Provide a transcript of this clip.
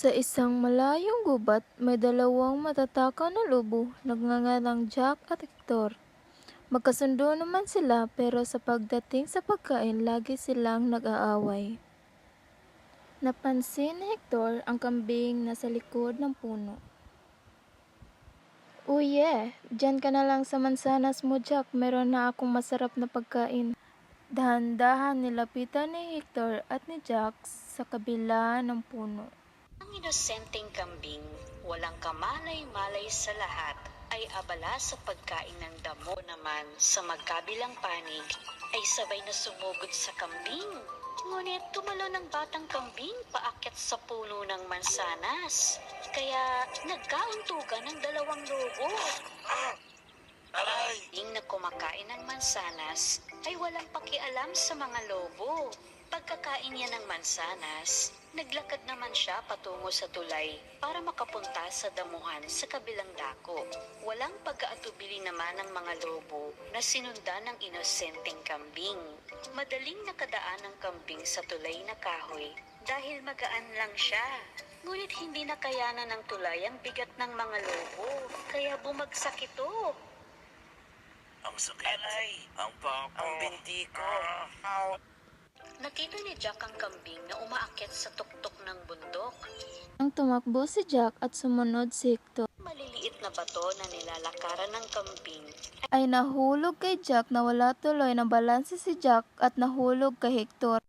Sa isang malayong gubat, may dalawang matatakaw na lobo, nagngangalang Jack at Hector. Magkasundo naman sila pero sa pagdating sa pagkain, lagi silang nag-aaway. Napansin ni Hector ang kambing na sa likod ng puno. Uye, dyan ka na lang sa mansanas mo, Jack. Meron na akong masarap na pagkain. Dahan-dahan nilapitan ni Hector at ni Jack sa kabila ng puno. Ang inosenteng kambing, walang kamalay-malay sa lahat, ay abala sa pagkain ng damo naman sa magkabilang panig ay sabay na sumugod sa kambing. Ngunit tumalo ng batang kambing paakyat sa puno ng mansanas. Kaya nagkauntugan ng dalawang lobo. Kambing na kumakain ng mansanas ay walang pakialam sa mga lobo. Pagkakain niya ng mansanas, naglakad naman siya patungo sa tulay para makapunta sa damuhan sa kabilang dako. Walang pag-aatubili naman ng mga lobo na sinundan ng inosenteng kambing. Madaling nakadaan ng kambing sa tulay na kahoy dahil magaan lang siya. Ngunit hindi nakayanan ng tulay ang bigat ng mga lobo, kaya bumagsak ito. Ang sakit. Aray! Ang pako. Ang binti ko. Nakita ni Jack ang kambing na umaakyat sa tuktok ng bundok. Ang tumakbo si Jack at sumunod si Hector Maliliit na bato na nilalakaran ng kambing ay nahulog kay Jack na wala tuloy ng balanse si Jack at nahulog kay Hector.